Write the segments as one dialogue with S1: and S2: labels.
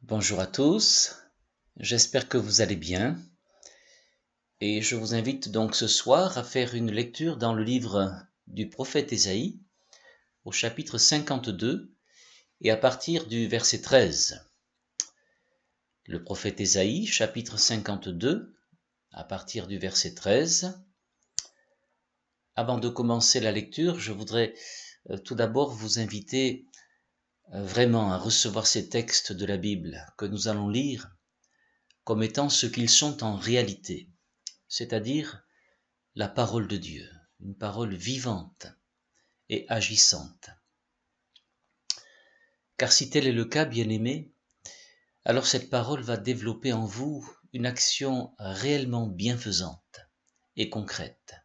S1: Bonjour à tous, j'espère que vous allez bien et je vous invite donc ce soir à faire une lecture dans le livre du prophète Ésaïe au chapitre 52 et à partir du verset 13. Le prophète Ésaïe, chapitre 52, à partir du verset 13. Avant de commencer la lecture, je voudrais tout d'abord vous inviter vraiment à recevoir ces textes de la Bible que nous allons lire comme étant ce qu'ils sont en réalité, c'est-à-dire la parole de Dieu, une parole vivante et agissante. Car si tel est le cas, bien-aimés, alors cette parole va développer en vous une action réellement bienfaisante et concrète.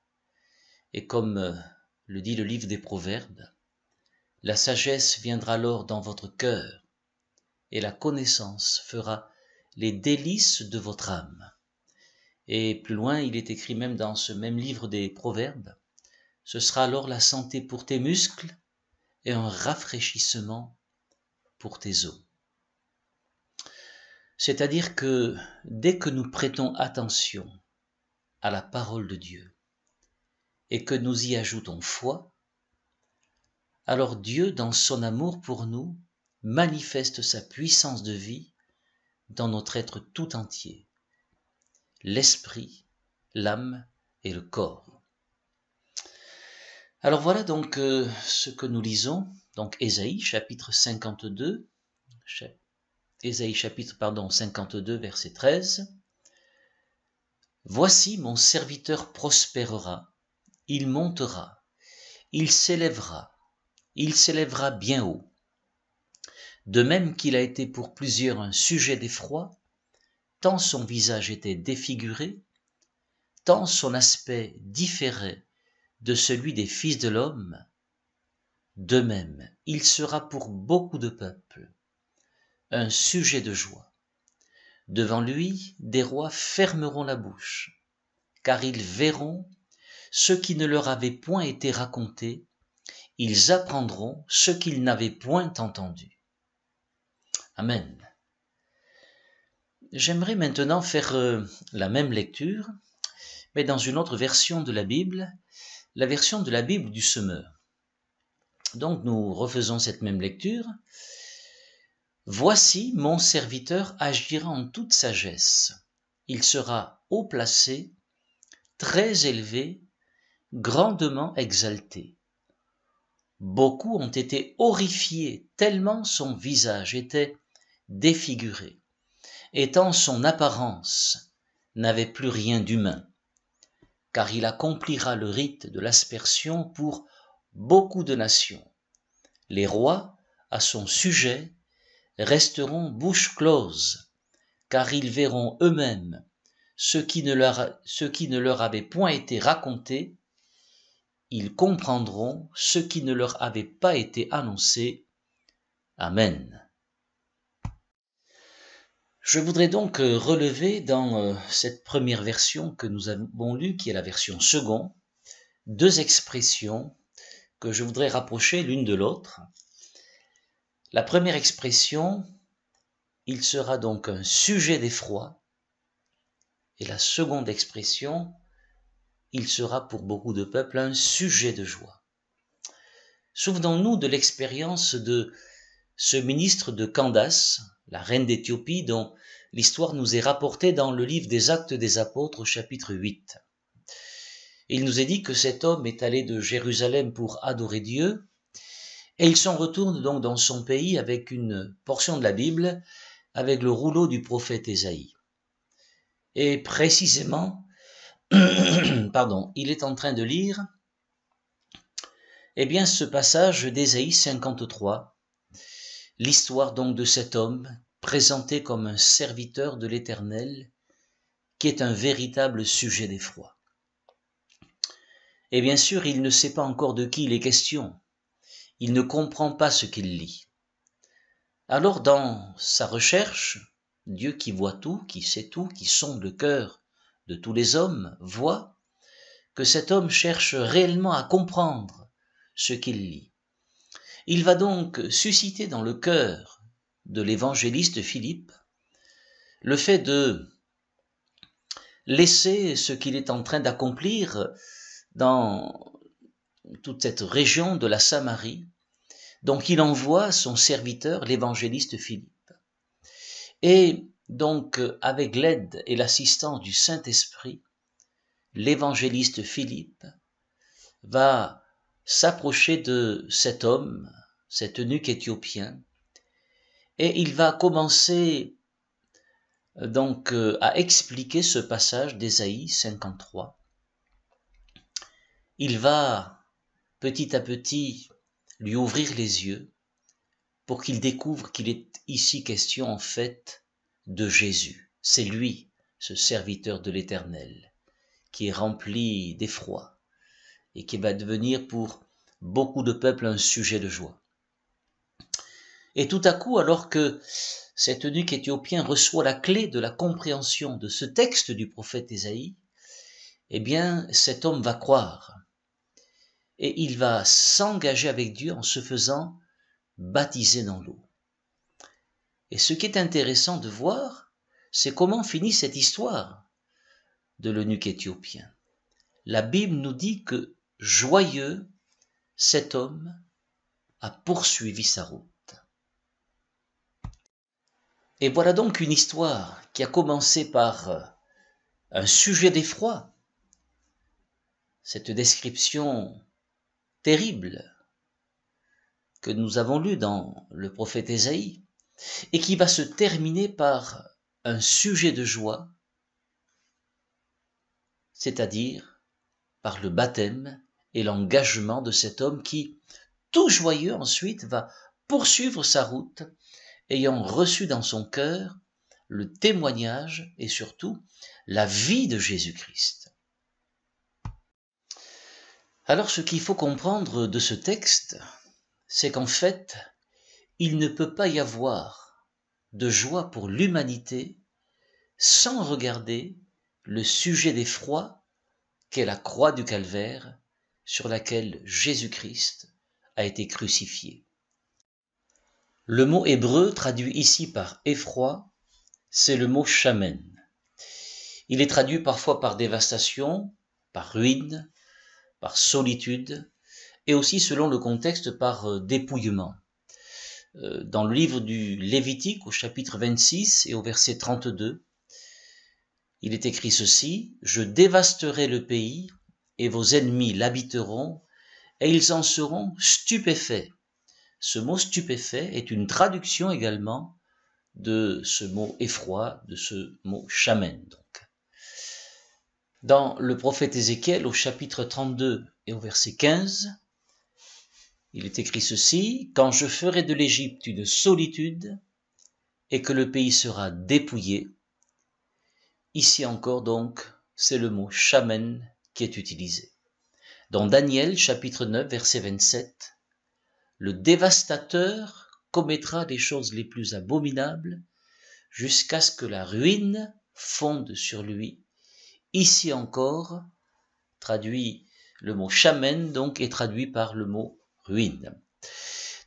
S1: Et comme le dit le livre des Proverbes, la sagesse viendra alors dans votre cœur et la connaissance fera les délices de votre âme. Et plus loin, il est écrit même dans ce même livre des Proverbes, ce sera alors la santé pour tes muscles et un rafraîchissement pour tes os. C'est-à-dire que dès que nous prêtons attention à la parole de Dieu et que nous y ajoutons foi, alors Dieu, dans son amour pour nous, manifeste sa puissance de vie dans notre être tout entier, l'esprit, l'âme et le corps. Alors voilà donc ce que nous lisons, donc Ésaïe chapitre 52, Ésaïe chapitre 52 verset 13. Voici mon serviteur prospérera, il montera, il s'élèvera bien haut. De même qu'il a été pour plusieurs un sujet d'effroi, tant son visage était défiguré, tant son aspect différait de celui des fils de l'homme, de même il sera pour beaucoup de peuples un sujet de joie. Devant lui, des rois fermeront la bouche, car ils verront ce qui ne leur avait point été raconté, ils apprendront ce qu'ils n'avaient point entendu. Amen. J'aimerais maintenant faire la même lecture, mais dans une autre version de la Bible, la version de la Bible du Semeur. Donc nous refaisons cette même lecture. Voici mon serviteur agira en toute sagesse. Il sera haut placé, très élevé, grandement exalté. Beaucoup ont été horrifiés tellement son visage était défiguré, et tant son apparence n'avait plus rien d'humain, car il accomplira le rite de l'aspersion pour beaucoup de nations. Les rois, à son sujet, resteront bouche close, car ils verront eux-mêmes ce qui ne leur avait point été raconté, ils comprendront ce qui ne leur avait pas été annoncé. Amen. Je voudrais donc relever dans cette première version que nous avons lue, qui est la version seconde, deux expressions que je voudrais rapprocher l'une de l'autre. La première expression, il sera donc un sujet d'effroi, et la seconde expression, il sera pour beaucoup de peuples un sujet de joie. Souvenons-nous de l'expérience de ce ministre de Candace, la reine d'Éthiopie, dont l'histoire nous est rapportée dans le livre des Actes des Apôtres au chapitre 8. Il nous est dit que cet homme est allé de Jérusalem pour adorer Dieu, et il s'en retourne donc dans son pays avec une portion de la Bible, avec le rouleau du prophète Ésaïe. Et précisément, il est en train de lire ce passage d'Ésaïe 53, l'histoire donc de cet homme présenté comme un serviteur de l'Éternel, qui est un véritable sujet d'effroi. Et bien sûr, il ne sait pas encore de qui il est question. Il ne comprend pas ce qu'il lit. Alors, dans sa recherche, Dieu qui voit tout, qui sait tout, qui sonde le cœur de tous les hommes, voit que cet homme cherche réellement à comprendre ce qu'il lit. Il va donc susciter dans le cœur de l'évangéliste Philippe, le fait de laisser ce qu'il est en train d'accomplir dans toute cette région de la Samarie. Donc il envoie son serviteur, l'évangéliste Philippe. Et donc avec l'aide et l'assistance du Saint-Esprit, l'évangéliste Philippe va s'approcher de cet homme, cet eunuque éthiopien, et il va commencer donc à expliquer ce passage d'Ésaïe 53. Il va petit à petit lui ouvrir les yeux pour qu'il découvre qu'il est ici question en fait de Jésus. C'est lui, ce serviteur de l'Éternel, qui est rempli d'effroi et qui va devenir pour beaucoup de peuples un sujet de joie. Et tout à coup, alors que cet eunuque éthiopien reçoit la clé de la compréhension de ce texte du prophète Ésaïe, eh bien, cet homme va croire et il va s'engager avec Dieu en se faisant baptiser dans l'eau. Et ce qui est intéressant de voir, c'est comment finit cette histoire de l'eunuque éthiopien. La Bible nous dit que joyeux, cet homme a poursuivi sa route. Et voilà donc une histoire qui a commencé par un sujet d'effroi, cette description terrible que nous avons lue dans le prophète Ésaïe, et qui va se terminer par un sujet de joie, c'est-à-dire par le baptême et l'engagement de cet homme qui, tout joyeux ensuite, va poursuivre sa route, ayant reçu dans son cœur le témoignage et surtout la vie de Jésus-Christ. Alors ce qu'il faut comprendre de ce texte, c'est qu'en fait, il ne peut pas y avoir de joie pour l'humanité sans regarder le sujet d'effroi qu'est la croix du Calvaire sur laquelle Jésus-Christ a été crucifié. Le mot hébreu traduit ici par effroi, c'est le mot shamen. Il est traduit parfois par dévastation, par ruine, par solitude, et aussi selon le contexte par dépouillement. Dans le livre du Lévitique, au chapitre 26 et au verset 32, il est écrit ceci: « Je dévasterai le pays, et vos ennemis l'habiteront, et ils en seront stupéfaits. » Ce mot stupéfait est une traduction également de ce mot effroi, de ce mot shamen. Donc. Dans le prophète Ézéchiel, au chapitre 32 et au verset 15, il est écrit ceci: « Quand je ferai de l'Égypte une solitude et que le pays sera dépouillé », ici encore donc, c'est le mot shamen qui est utilisé. Dans Daniel, chapitre 9, verset 27, le dévastateur commettra les choses les plus abominables jusqu'à ce que la ruine fonde sur lui. Ici encore, traduit le mot shamen, donc, est traduit par le mot ruine.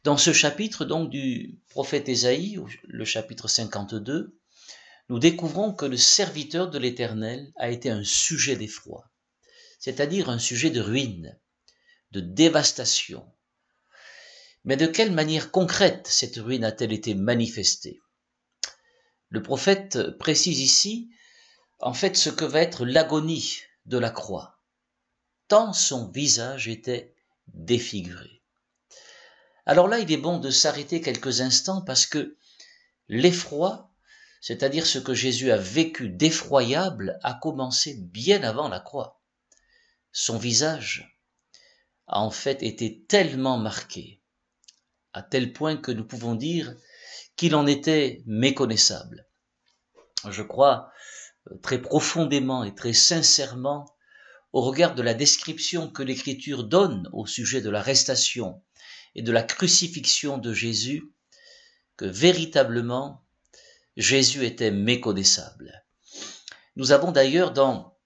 S1: Dans ce chapitre donc du prophète Ésaïe, le chapitre 52, nous découvrons que le serviteur de l'Éternel a été un sujet d'effroi, c'est-à-dire un sujet de ruine, de dévastation. Mais de quelle manière concrète cette ruine a-t-elle été manifestée? Le prophète précise ici, en fait, ce que va être l'agonie de la croix, tant son visage était défiguré. Alors là, il est bon de s'arrêter quelques instants parce que l'effroi, c'est-à-dire ce que Jésus a vécu d'effroyable, a commencé bien avant la croix. Son visage a en fait été tellement marqué, à tel point que nous pouvons dire qu'il en était méconnaissable. Je crois très profondément et très sincèrement, au regard de la description que l'Écriture donne au sujet de l'arrestation et de la crucifixion de Jésus, que véritablement Jésus était méconnaissable. Nous avons d'ailleurs dans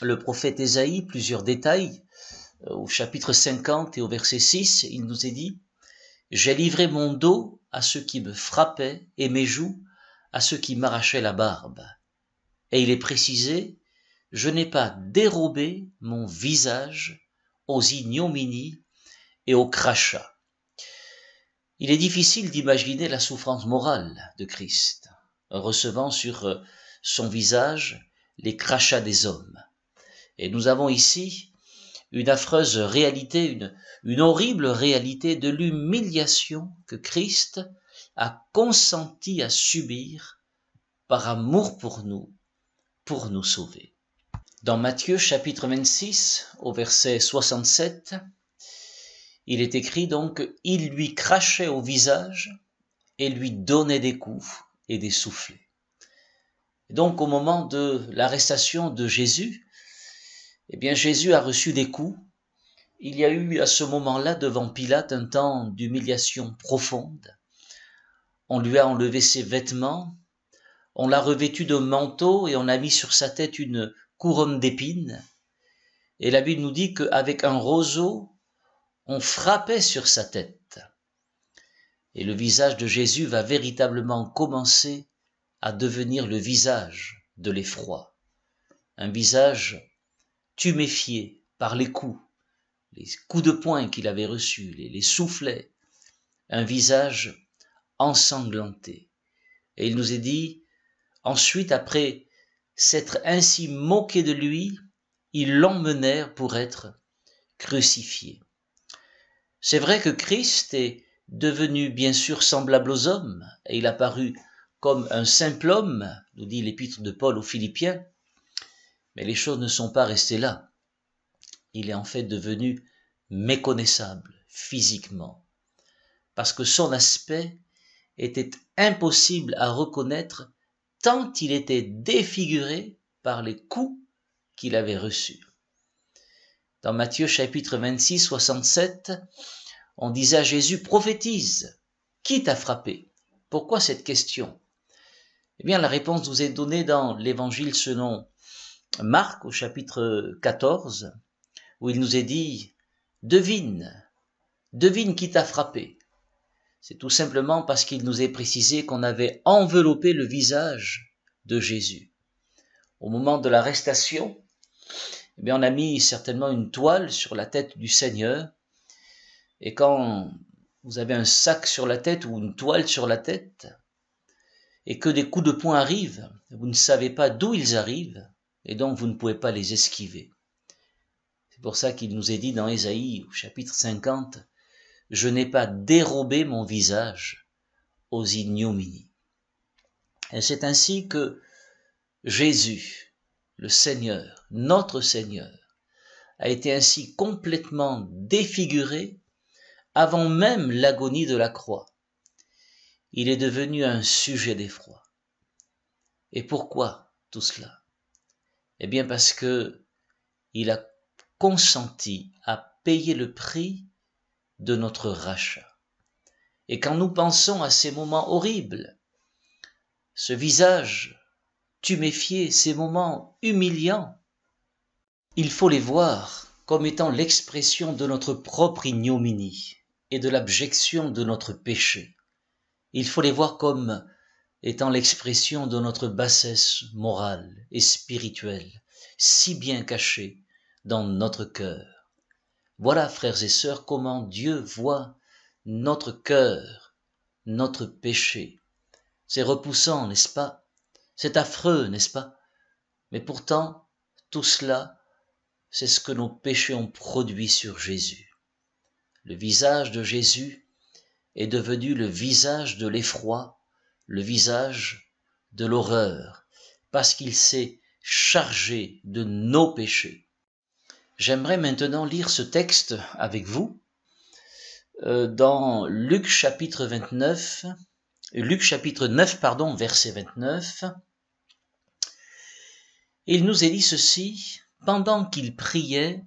S1: le prophète Ésaïe plusieurs détails. Au chapitre 50 et au verset 6, il nous est dit: « J'ai livré mon dos à ceux qui me frappaient et mes joues à ceux qui m'arrachaient la barbe. Et il est précisé, je n'ai pas dérobé mon visage aux ignominies et aux crachats. Il est difficile d'imaginer la souffrance morale de Christ, recevant sur son visage les crachats des hommes. Et nous avons ici une affreuse réalité, une horrible réalité de l'humiliation que Christ a consenti à subir par amour pour nous sauver. Dans Matthieu chapitre 26, au verset 67, il est écrit donc « Il lui crachait au visage et lui donnait des coups et des soufflets ». Donc au moment de l'arrestation de Jésus, eh bien Jésus a reçu des coups. Il y a eu à ce moment-là devant Pilate un temps d'humiliation profonde. On lui a enlevé ses vêtements, on l'a revêtu de manteau et on a mis sur sa tête une couronne d'épines. Et la Bible nous dit qu'avec un roseau, on frappait sur sa tête. Et le visage de Jésus va véritablement commencer à devenir le visage de l'effroi. Un visage tuméfié par les coups de poing qu'il avait reçus, les soufflets, un visage ensanglanté. Et il nous est dit, ensuite, après s'être ainsi moqué de lui, ils l'emmenèrent pour être crucifié. C'est vrai que Christ est devenu bien sûr semblable aux hommes, et il a paru comme un simple homme, nous dit l'épître de Paul aux Philippiens, mais les choses ne sont pas restées là. Il est en fait devenu méconnaissable physiquement, parce que son aspect était impossible à reconnaître tant il était défiguré par les coups qu'il avait reçus. Dans Matthieu chapitre 26, 67, on disait à Jésus, prophétise, qui t'a frappé? Pourquoi cette question? Eh bien, la réponse nous est donnée dans l'évangile selon Marc au chapitre 14, où il nous est dit, devine qui t'a frappé. C'est tout simplement parce qu'il nous est précisé qu'on avait enveloppé le visage de Jésus. Au moment de l'arrestation, eh bien, on a mis certainement une toile sur la tête du Seigneur. Et quand vous avez un sac sur la tête ou une toile sur la tête, et que des coups de poing arrivent, vous ne savez pas d'où ils arrivent, et donc vous ne pouvez pas les esquiver. C'est pour ça qu'il nous est dit dans Ésaïe, au chapitre 50, « Je n'ai pas dérobé mon visage aux ignominies ». Et c'est ainsi que Jésus, le Seigneur, notre Seigneur, a été ainsi complètement défiguré avant même l'agonie de la croix. Il est devenu un sujet d'effroi. Et pourquoi tout cela? Eh bien parce que il a consenti à payer le prix de notre rachat. Et quand nous pensons à ces moments horribles, ce visage tuméfié, ces moments humiliants, il faut les voir comme étant l'expression de notre propre ignominie et de l'abjection de notre péché. Il faut les voir comme étant l'expression de notre bassesse morale et spirituelle, si bien cachée dans notre cœur. Voilà, frères et sœurs, comment Dieu voit notre cœur, notre péché. C'est repoussant, n'est-ce pas? C'est affreux, n'est-ce pas? Mais pourtant, tout cela, c'est ce que nos péchés ont produit sur Jésus. Le visage de Jésus est devenu le visage de l'effroi, le visage de l'horreur, parce qu'il s'est chargé de nos péchés. J'aimerais maintenant lire ce texte avec vous dans Luc chapitre 9, verset 29. Il nous est dit ceci, pendant qu'il priait,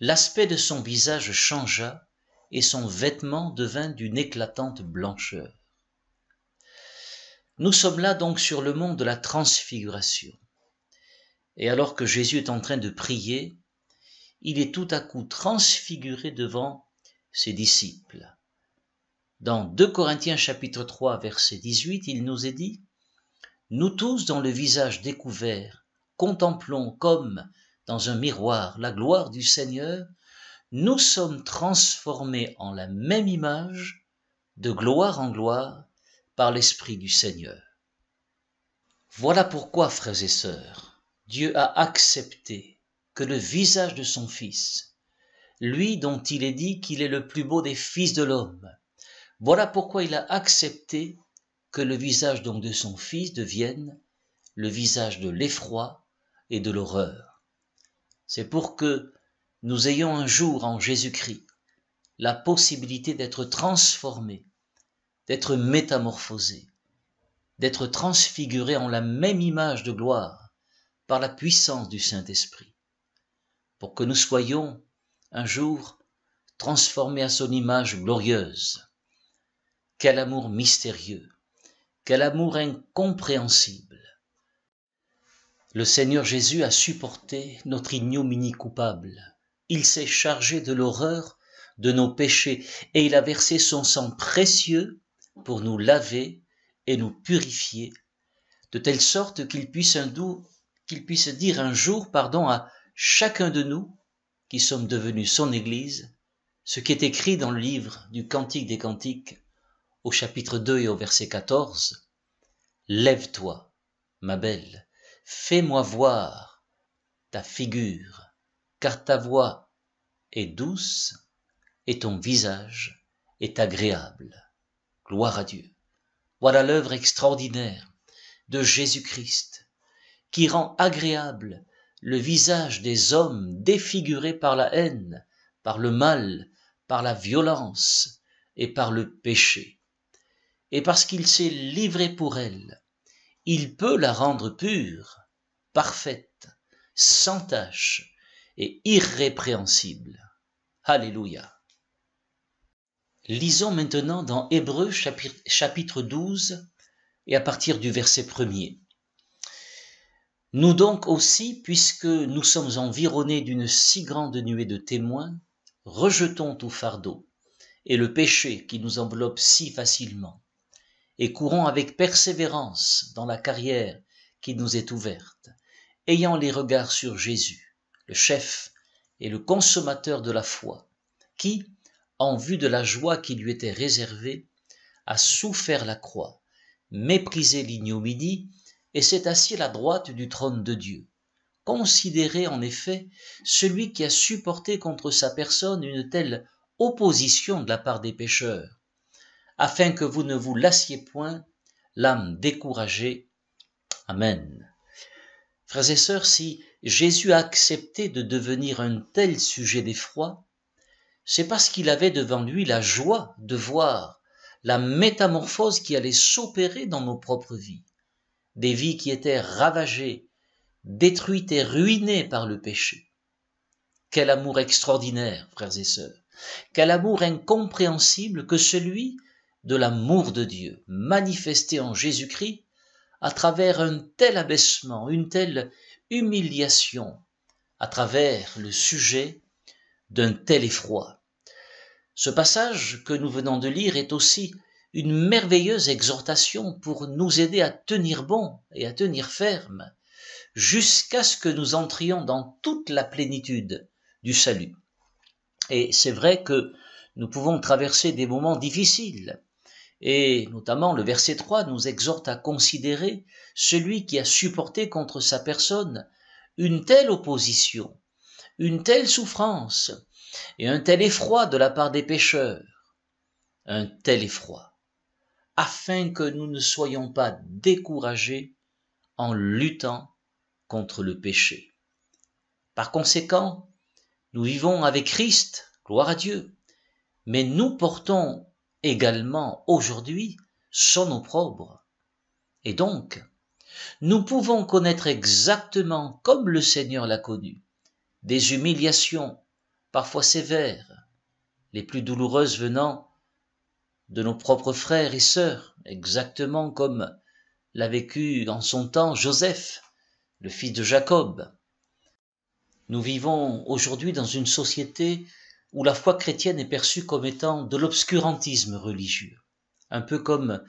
S1: l'aspect de son visage changea et son vêtement devint d'une éclatante blancheur. Nous sommes là donc sur le mont de la transfiguration. Et alors que Jésus est en train de prier, il est tout à coup transfiguré devant ses disciples. Dans 2 Corinthiens chapitre 3 verset 18, il nous est dit « Nous tous, dans le visage découvert, contemplons comme dans un miroir la gloire du Seigneur, nous sommes transformés en la même image, de gloire en gloire, par l'Esprit du Seigneur. » Voilà pourquoi, frères et sœurs, Dieu a accepté que le visage de son Fils, lui dont il est dit qu'il est le plus beau des fils de l'homme, voilà pourquoi il a accepté que le visage donc de son Fils devienne le visage de l'effroi et de l'horreur. C'est pour que nous ayons un jour en Jésus-Christ la possibilité d'être transformés, d'être métamorphosés, d'être transfigurés en la même image de gloire par la puissance du Saint-Esprit, pour que nous soyons un jour transformés à son image glorieuse. Quel amour mystérieux, quel amour incompréhensible. Le Seigneur Jésus a supporté notre ignominie coupable. Il s'est chargé de l'horreur de nos péchés et il a versé son sang précieux pour nous laver et nous purifier, de telle sorte qu'il puisse dire un jour à chacun de nous qui sommes devenus son Église, ce qui est écrit dans le livre du Cantique des Cantiques, au chapitre 2 et au verset 14, « Lève-toi, ma belle, fais-moi voir ta figure, car ta voix est douce et ton visage est agréable. » Gloire à Dieu. Voilà l'œuvre extraordinaire de Jésus-Christ, qui rend agréable le visage des hommes défigurés par la haine, par le mal, par la violence et par le péché. Et parce qu'il s'est livré pour elle, il peut la rendre pure, parfaite, sans tache et irrépréhensible. Alléluia. Lisons maintenant dans Hébreux chapitre 12 et à partir du verset 1er. Nous donc aussi, puisque nous sommes environnés d'une si grande nuée de témoins, rejetons tout fardeau et le péché qui nous enveloppe si facilement, et courons avec persévérance dans la carrière qui nous est ouverte, ayant les regards sur Jésus, le chef et le consommateur de la foi, qui, en vue de la joie qui lui était réservée, a souffert la croix, méprisé l'ignominie, et s'est assis à la droite du trône de Dieu. Considérez en effet celui qui a supporté contre sa personne une telle opposition de la part des pécheurs, afin que vous ne vous lassiez point, l'âme découragée. Amen. Frères et sœurs, si Jésus a accepté de devenir un tel sujet d'effroi, c'est parce qu'il avait devant lui la joie de voir la métamorphose qui allait s'opérer dans nos propres vies, des vies qui étaient ravagées, détruites et ruinées par le péché. Quel amour extraordinaire, frères et sœurs, quel amour incompréhensible que celui de l'amour de Dieu, manifesté en Jésus-Christ à travers un tel abaissement, une telle humiliation, à travers le sujet d'un tel effroi. Ce passage que nous venons de lire est aussi une merveilleuse exhortation pour nous aider à tenir bon et à tenir ferme, jusqu'à ce que nous entrions dans toute la plénitude du salut. Et c'est vrai que nous pouvons traverser des moments difficiles, et notamment le verset 3 nous exhorte à considérer celui qui a supporté contre sa personne une telle opposition, une telle souffrance et un tel effroi de la part des pécheurs, un tel effroi, afin que nous ne soyons pas découragés en luttant contre le péché. Par conséquent, nous vivons avec Christ, gloire à Dieu, mais nous portons également aujourd'hui son opprobre. Et donc, nous pouvons connaître exactement, comme le Seigneur l'a connu, des humiliations, parfois sévères, les plus douloureuses venant de nos propres frères et sœurs, exactement comme l'a vécu en son temps Joseph, le fils de Jacob. Nous vivons aujourd'hui dans une société où la foi chrétienne est perçue comme étant de l'obscurantisme religieux. Un peu comme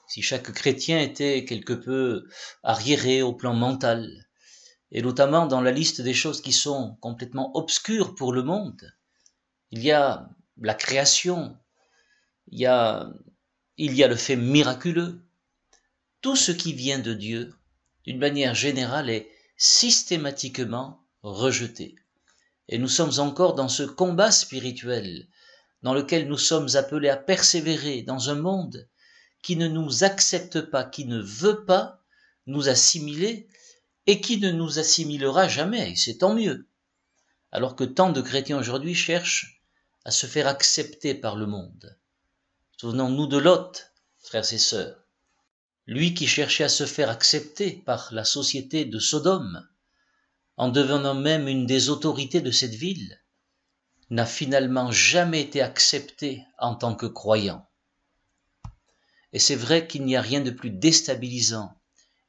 S1: si chaque chrétien était quelque peu arriéré au plan mental, et notamment dans la liste des choses qui sont complètement obscures pour le monde. Il y a la création, il y a le fait miraculeux. Tout ce qui vient de Dieu, d'une manière générale, est systématiquement rejeté. Et nous sommes encore dans ce combat spirituel dans lequel nous sommes appelés à persévérer dans un monde qui ne nous accepte pas, qui ne veut pas nous assimiler et qui ne nous assimilera jamais, et c'est tant mieux. Alors que tant de chrétiens aujourd'hui cherchent à se faire accepter par le monde. Souvenons-nous de Lot, frères et sœurs. Lui qui cherchait à se faire accepter par la société de Sodome, en devenant même une des autorités de cette ville, n'a finalement jamais été accepté en tant que croyant. Et c'est vrai qu'il n'y a rien de plus déstabilisant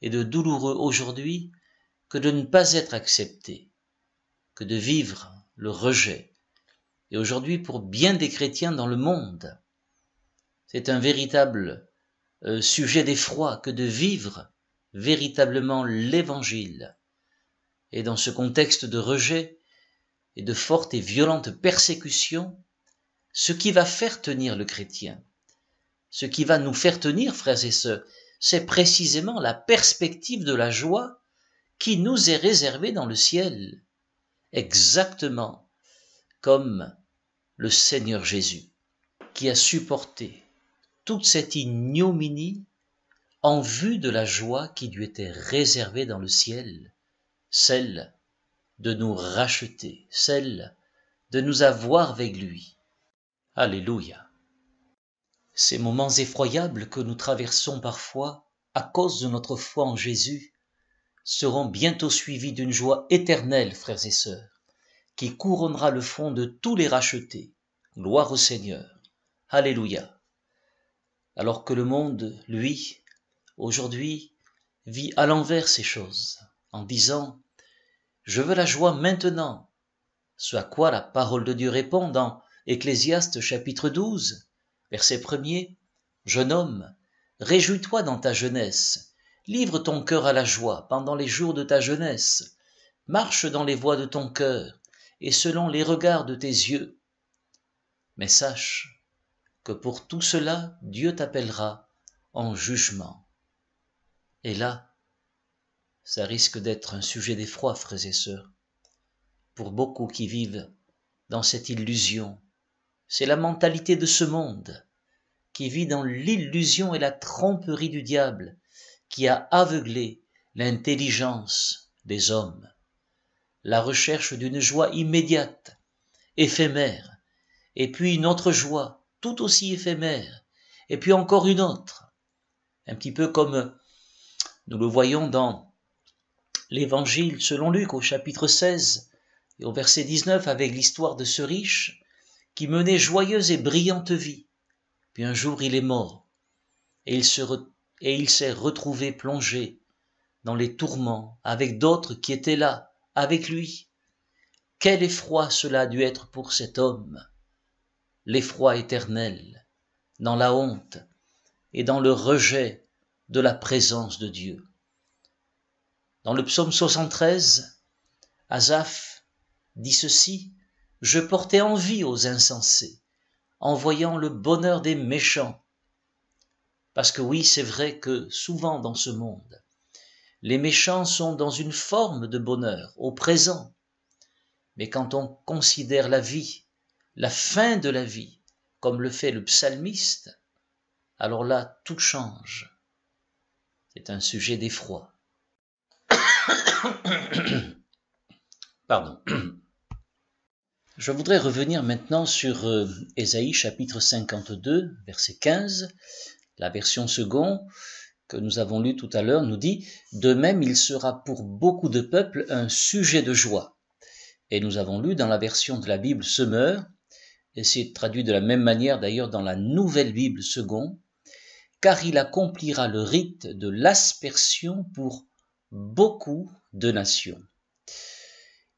S1: et de douloureux aujourd'hui que de ne pas être accepté, que de vivre le rejet. Et aujourd'hui, pour bien des chrétiens dans le monde, c'est un véritable sujet d'effroi que de vivre véritablement l'évangile. Et dans ce contexte de rejet et de fortes et violentes persécutions, ce qui va faire tenir le chrétien, ce qui va nous faire tenir, frères et sœurs, c'est précisément la perspective de la joie qui nous est réservée dans le ciel, exactement comme le Seigneur Jésus, qui a supporté toute cette ignominie en vue de la joie qui lui était réservée dans le ciel, celle de nous racheter, celle de nous avoir avec lui. Alléluia. Ces moments effroyables que nous traversons parfois à cause de notre foi en Jésus seront bientôt suivis d'une joie éternelle, frères et sœurs, qui couronnera le front de tous les rachetés. Gloire au Seigneur. Alléluia. Alors que le monde, lui, aujourd'hui, vit à l'envers ces choses, en disant « Je veux la joie maintenant », ce à quoi la parole de Dieu répond dans Ecclésiaste chapitre 12, verset 1er, « Jeune homme, réjouis-toi dans ta jeunesse, livre ton cœur à la joie pendant les jours de ta jeunesse, marche dans les voies de ton cœur et selon les regards de tes yeux. Mais sache que pour tout cela, Dieu t'appellera en jugement. » Et là, ça risque d'être un sujet d'effroi, frères et sœurs, pour beaucoup qui vivent dans cette illusion. C'est la mentalité de ce monde, qui vit dans l'illusion et la tromperie du diable, qui a aveuglé l'intelligence des hommes. La recherche d'une joie immédiate, éphémère, et puis une autre joie, tout aussi éphémère, et puis encore une autre. Un petit peu comme nous le voyons dans l'Évangile selon Luc au chapitre 16 et au verset 19 avec l'histoire de ce riche qui menait joyeuse et brillante vie. Puis un jour il est mort et il s'est retrouvé plongé dans les tourments avec d'autres qui étaient là, avec lui. Quel effroi cela a dû être pour cet homme, l'effroi éternel, dans la honte et dans le rejet de la présence de Dieu. Dans le psaume 73, Asaph dit ceci, « Je portais envie aux insensés, en voyant le bonheur des méchants. » Parce que oui, c'est vrai que souvent dans ce monde, les méchants sont dans une forme de bonheur, au présent. Mais quand on considère la vie, la fin de la vie, comme le fait le psalmiste, alors là, tout change. C'est un sujet d'effroi. Pardon. Je voudrais revenir maintenant sur Ésaïe chapitre 52, verset 15. La version seconde que nous avons lue tout à l'heure nous dit « De même, il sera pour beaucoup de peuples un sujet de joie. » Et nous avons lu dans la version de la Bible Semeur, et c'est traduit de la même manière d'ailleurs dans la Nouvelle Bible seconde, « Car il accomplira le rite de l'aspersion pour beaucoup de nations. »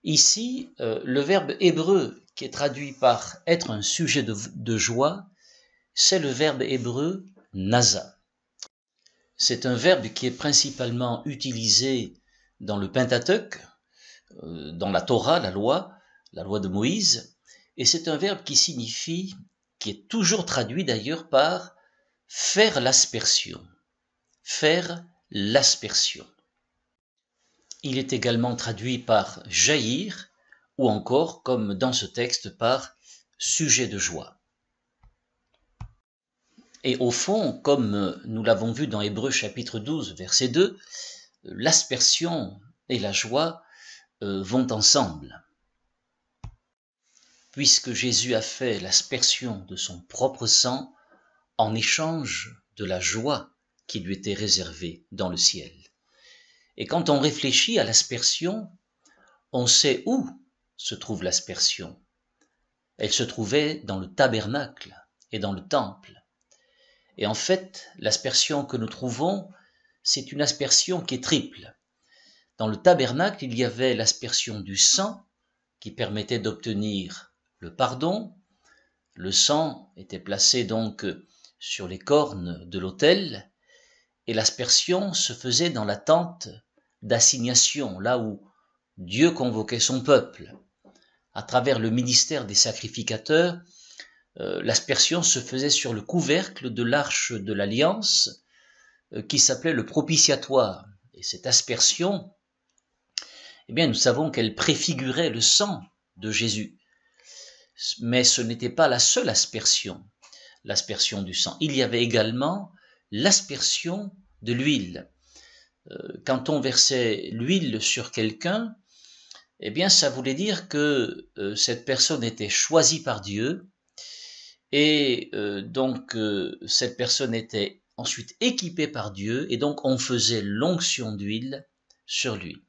S1: Ici, le verbe hébreu qui est traduit par être un sujet de joie, c'est le verbe hébreu nasa. C'est un verbe qui est principalement utilisé dans le Pentateuque, dans la Torah, la loi de Moïse, et c'est un verbe qui signifie, qui est toujours traduit d'ailleurs par faire l'aspersion. Faire l'aspersion. Il est également traduit par jaillir, ou encore, comme dans ce texte, par sujet de joie. Et au fond, comme nous l'avons vu dans Hébreux chapitre 12, verset 2, l'aspersion et la joie vont ensemble. Puisque Jésus a fait l'aspersion de son propre sang en échange de la joie qui lui était réservée dans le ciel. Et quand on réfléchit à l'aspersion, on sait où se trouve l'aspersion. Elle se trouvait dans le tabernacle et dans le temple. Et en fait, l'aspersion que nous trouvons, c'est une aspersion qui est triple. Dans le tabernacle, il y avait l'aspersion du sang qui permettait d'obtenir le pardon. Le sang était placé donc sur les cornes de l'autel et l'aspersion se faisait dans la tente d'assignation, là où Dieu convoquait son peuple. À travers le ministère des sacrificateurs, l'aspersion se faisait sur le couvercle de l'arche de l'Alliance qui s'appelait le propitiatoire. Et cette aspersion, eh bien, nous savons qu'elle préfigurait le sang de Jésus. Mais ce n'était pas la seule aspersion, l'aspersion du sang. Il y avait également l'aspersion de l'huile. Quand on versait l'huile sur quelqu'un, eh bien, ça voulait dire que cette personne était choisie par Dieu et donc cette personne était ensuite équipée par Dieu et donc on faisait l'onction d'huile sur lui.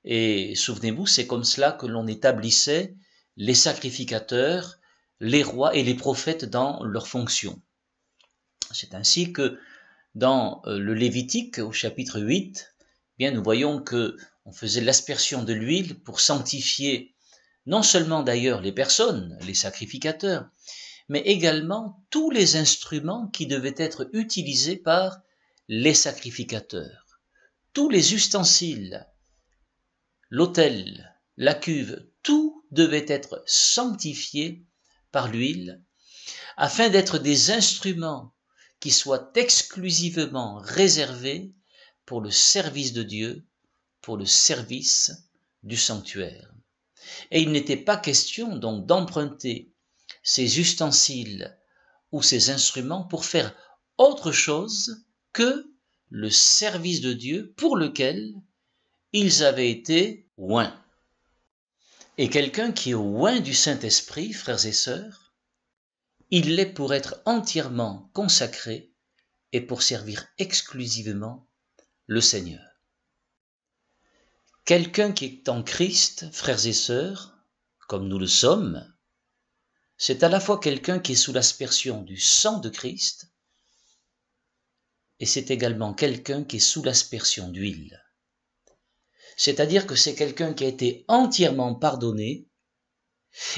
S1: Et souvenez-vous, c'est comme cela que l'on établissait les sacrificateurs, les rois et les prophètes dans leurs fonctions. C'est ainsi que dans le Lévitique, au chapitre 8, bien, nous voyons que on faisait l'aspersion de l'huile pour sanctifier non seulement d'ailleurs les personnes, les sacrificateurs, mais également tous les instruments qui devaient être utilisés par les sacrificateurs. Tous les ustensiles, l'autel, la cuve, tout devait être sanctifié par l'huile, afin d'être des instruments qui soient exclusivement réservés pour le service de Dieu, pour le service du sanctuaire. Et il n'était pas question donc d'emprunter ces ustensiles ou ces instruments pour faire autre chose que le service de Dieu pour lequel ils avaient été oints. Et quelqu'un qui est oint du Saint-Esprit, frères et sœurs, il l'est pour être entièrement consacré et pour servir exclusivement le Seigneur. Quelqu'un qui est en Christ, frères et sœurs, comme nous le sommes, c'est à la fois quelqu'un qui est sous l'aspersion du sang de Christ et c'est également quelqu'un qui est sous l'aspersion d'huile. C'est-à-dire que c'est quelqu'un qui a été entièrement pardonné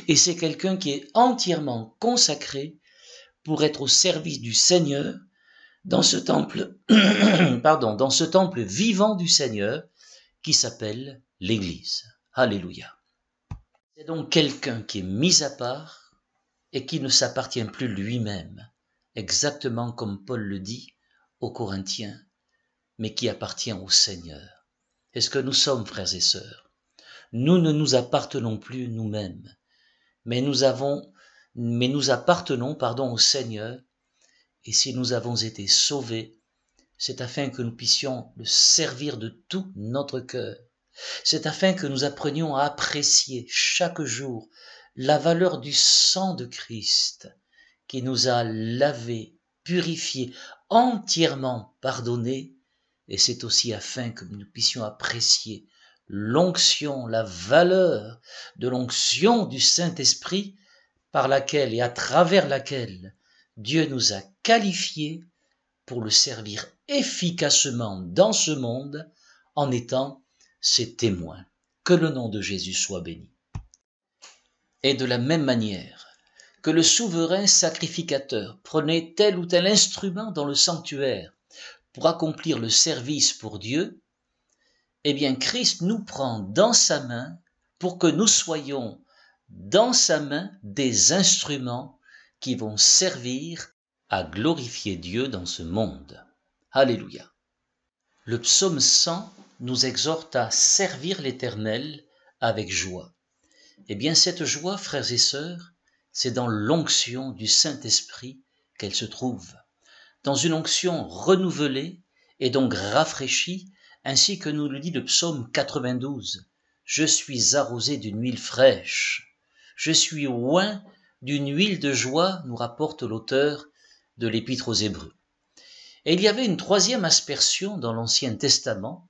S1: et c'est quelqu'un qui est entièrement consacré pour être au service du Seigneur dans ce temple, dans ce temple vivant du Seigneur qui s'appelle l'Église. Alléluia. C'est donc quelqu'un qui est mis à part et qui ne s'appartient plus lui-même, exactement comme Paul le dit aux Corinthiens, mais qui appartient au Seigneur. C'est ce que nous sommes, frères et sœurs. Nous ne nous appartenons plus nous-mêmes, mais nous appartenons, au Seigneur, et si nous avons été sauvés, c'est afin que nous puissions le servir de tout notre cœur. C'est afin que nous apprenions à apprécier chaque jour la valeur du sang de Christ qui nous a lavés, purifiés, entièrement pardonnés. Et c'est aussi afin que nous puissions apprécier l'onction, la valeur de l'onction du Saint-Esprit par laquelle et à travers laquelle Dieu nous a qualifiés pour le servir efficacement dans ce monde en étant ses témoins. Que le nom de Jésus soit béni. Et de la même manière que le souverain sacrificateur prenait tel ou tel instrument dans le sanctuaire pour accomplir le service pour Dieu, eh bien Christ nous prend dans sa main pour que nous soyons dans sa main des instruments qui vont servir à glorifier Dieu dans ce monde. Alléluia. Le psaume 100 nous exhorte à servir l'Éternel avec joie. Eh bien cette joie, frères et sœurs, c'est dans l'onction du Saint-Esprit qu'elle se trouve, dans une onction renouvelée et donc rafraîchie, ainsi que nous le dit le psaume 92. Je suis arrosé d'une huile fraîche, je suis oint d'une huile de joie, nous rapporte l'auteur de l'Épître aux Hébreux. Et il y avait une troisième aspersion dans l'Ancien Testament,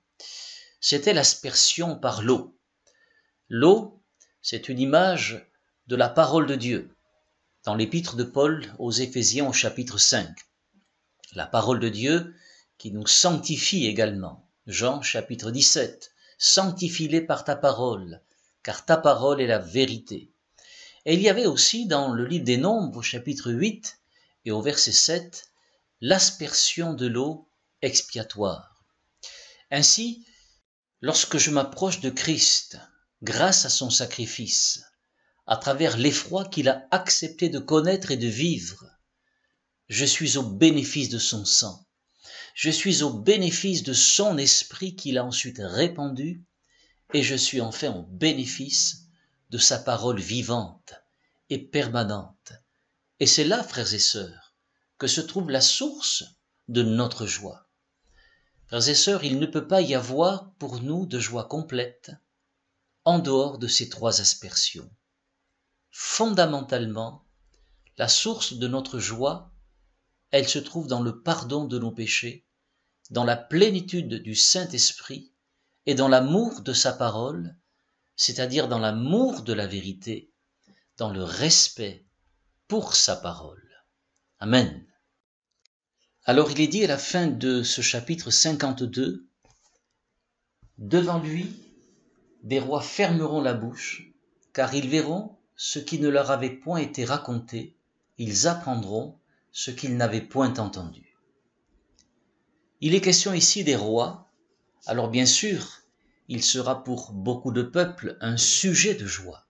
S1: c'était l'aspersion par l'eau. L'eau, c'est une image de la parole de Dieu, dans l'Épître de Paul aux Éphésiens au chapitre 5. La parole de Dieu qui nous sanctifie également. Jean chapitre 17, sanctifie-les par ta parole, car ta parole est la vérité. Et il y avait aussi dans le livre des Nombres au chapitre 8 et au verset 7, l'aspersion de l'eau expiatoire. Ainsi, lorsque je m'approche de Christ, grâce à son sacrifice, à travers l'effroi qu'il a accepté de connaître et de vivre, je suis au bénéfice de son sang. Je suis au bénéfice de son esprit qu'il a ensuite répandu et je suis enfin au bénéfice de sa parole vivante et permanente. Et c'est là, frères et sœurs, que se trouve la source de notre joie. Frères et sœurs, il ne peut pas y avoir pour nous de joie complète en dehors de ces trois aspersions. Fondamentalement, la source de notre joie, elle se trouve dans le pardon de nos péchés, dans la plénitude du Saint-Esprit et dans l'amour de sa parole, c'est-à-dire dans l'amour de la vérité, dans le respect pour sa parole. Amen. Alors il est dit à la fin de ce chapitre 52, « Devant lui, des rois fermeront la bouche, car ils verront ce qui ne leur avait point été raconté, ils apprendront ce qu'ils n'avaient point entendu. » Il est question ici des rois. Alors bien sûr, il sera pour beaucoup de peuples un sujet de joie.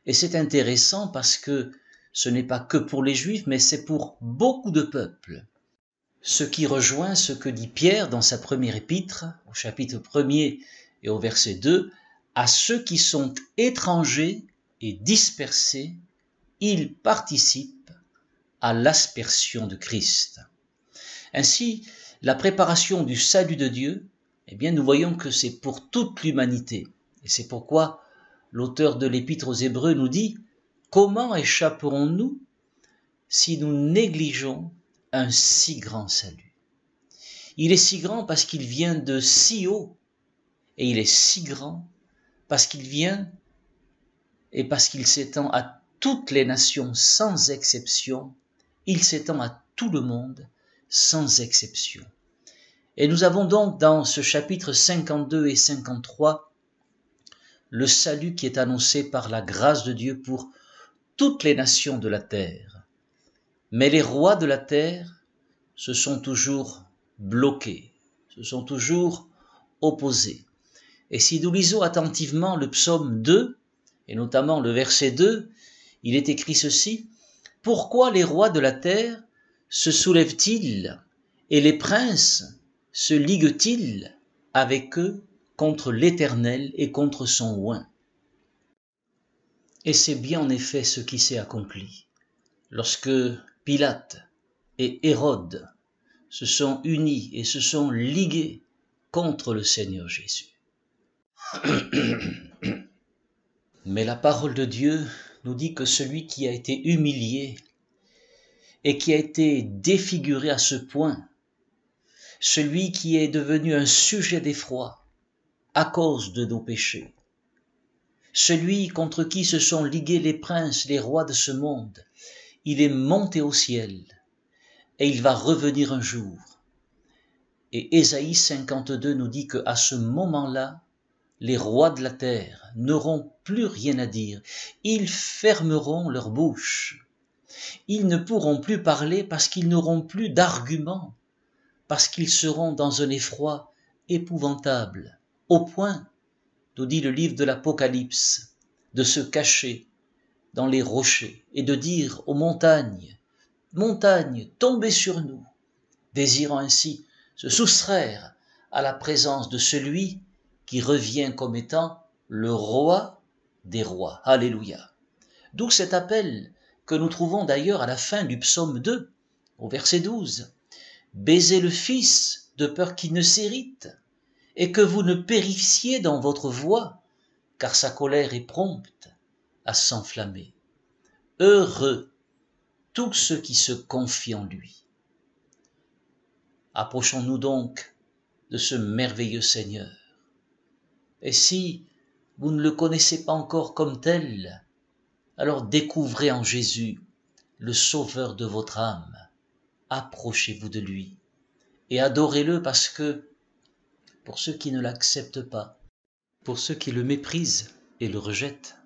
S1: Et c'est intéressant parce que ce n'est pas que pour les Juifs, mais c'est pour beaucoup de peuples. Ce qui rejoint ce que dit Pierre dans sa première épître, au chapitre 1er et au verset 2, « À ceux qui sont étrangers et dispersés, ils participent à l'aspersion de Christ. » Ainsi, la préparation du salut de Dieu, eh bien, nous voyons que c'est pour toute l'humanité. Et c'est pourquoi l'auteur de l'Épître aux Hébreux nous dit « Comment échapperons-nous si nous négligeons un si grand salut ?» Il est si grand parce qu'il vient de si haut, et il est si grand parce qu'il vient et parce qu'il s'étend à toutes les nations sans exception, il s'étend à tout le monde sans exception. Et nous avons donc dans ce chapitre 52 et 53 le salut qui est annoncé par la grâce de Dieu pour toutes les nations de la terre. Mais les rois de la terre se sont toujours bloqués, se sont toujours opposés. Et si nous lisons attentivement le psaume 2, et notamment le verset 2, il est écrit ceci, « Pourquoi les rois de la terre se soulèvent-ils et les princes se liguent-ils avec eux contre l'Éternel et contre son oint ?» Et c'est bien en effet ce qui s'est accompli lorsque Pilate et Hérode se sont unis et se sont ligués contre le Seigneur Jésus. Mais la parole de Dieu nous dit que celui qui a été humilié et qui a été défiguré à ce point, celui qui est devenu un sujet d'effroi à cause de nos péchés, celui contre qui se sont ligués les princes, les rois de ce monde, il est monté au ciel et il va revenir un jour. Et Ésaïe 52 nous dit qu'à ce moment-là, les rois de la terre n'auront plus rien à dire. Ils fermeront leur bouche. Ils ne pourront plus parler parce qu'ils n'auront plus d'arguments, parce qu'ils seront dans un effroi épouvantable, au point, nous dit le livre de l'Apocalypse, de se cacher dans les rochers et de dire aux montagnes, montagnes, tombez sur nous, désirant ainsi se soustraire à la présence de celui qui revient comme étant le roi des rois. Alléluia. D'où cet appel que nous trouvons d'ailleurs à la fin du psaume 2, au verset 12. Baisez le Fils de peur qu'il ne s'irrite et que vous ne périssiez dans votre voie, car sa colère est prompte à s'enflammer. Heureux tous ceux qui se confient en lui. Approchons-nous donc de ce merveilleux Seigneur. Et si vous ne le connaissez pas encore comme tel, alors découvrez en Jésus le Sauveur de votre âme. Approchez-vous de lui et adorez-le parce que, pour ceux qui ne l'acceptent pas, pour ceux qui le méprisent et le rejettent,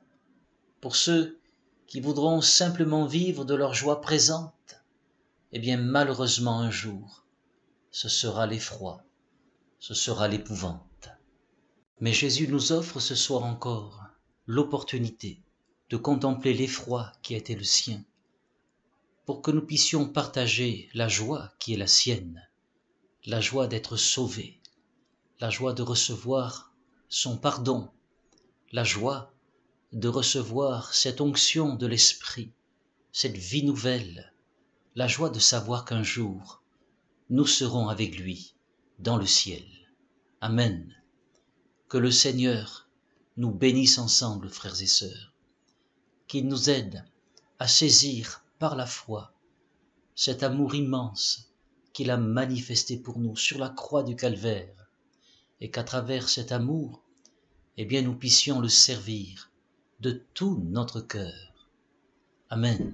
S1: pour ceux qui voudront simplement vivre de leur joie présente, eh bien malheureusement un jour, ce sera l'effroi, ce sera l'épouvante. Mais Jésus nous offre ce soir encore l'opportunité de contempler l'effroi qui a été le sien, pour que nous puissions partager la joie qui est la sienne, la joie d'être sauvés, la joie de recevoir son pardon, la joie de recevoir cette onction de l'Esprit, cette vie nouvelle, la joie de savoir qu'un jour, nous serons avec lui dans le ciel. Amen. Que le Seigneur nous bénisse ensemble, frères et sœurs, qu'il nous aide à saisir par la foi cet amour immense qu'il a manifesté pour nous sur la croix du Calvaire, et qu'à travers cet amour, eh bien, nous puissions le servir de tout notre cœur. Amen.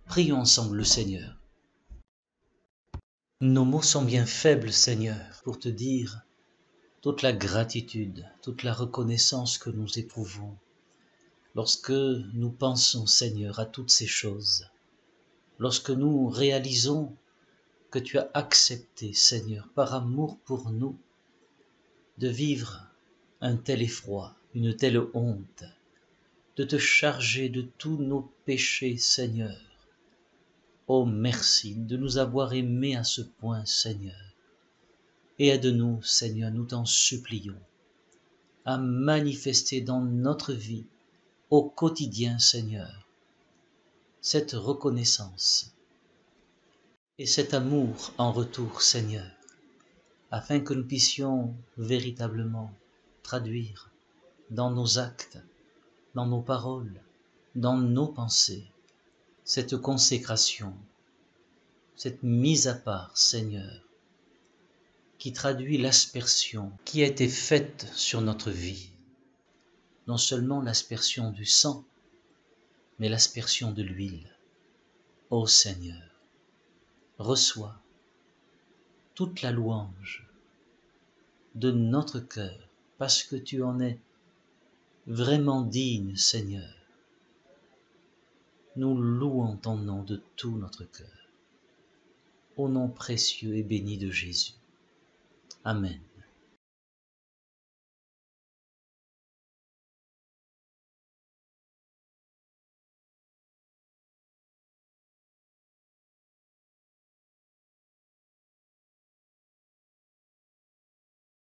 S1: Prions ensemble le Seigneur. Nos mots sont bien faibles, Seigneur, pour te dire toute la gratitude, toute la reconnaissance que nous éprouvons lorsque nous pensons, Seigneur, à toutes ces choses, lorsque nous réalisons que tu as accepté, Seigneur, par amour pour nous, de vivre un tel effroi, une telle honte, de te charger de tous nos péchés, Seigneur. Oh, merci de nous avoir aimés à ce point, Seigneur. Et aide-nous, Seigneur, nous t'en supplions, à manifester dans notre vie, au quotidien, Seigneur, cette reconnaissance et cet amour en retour, Seigneur, afin que nous puissions véritablement traduire dans nos actes, dans nos paroles, dans nos pensées, cette consécration, cette mise à part, Seigneur, qui traduit l'aspersion qui a été faite sur notre vie. Non seulement l'aspersion du sang, mais l'aspersion de l'huile. Ô Seigneur, reçois toute la louange de notre cœur, parce que tu en es vraiment digne, Seigneur. Nous louons ton nom de tout notre cœur, au nom précieux et béni de Jésus. Amen.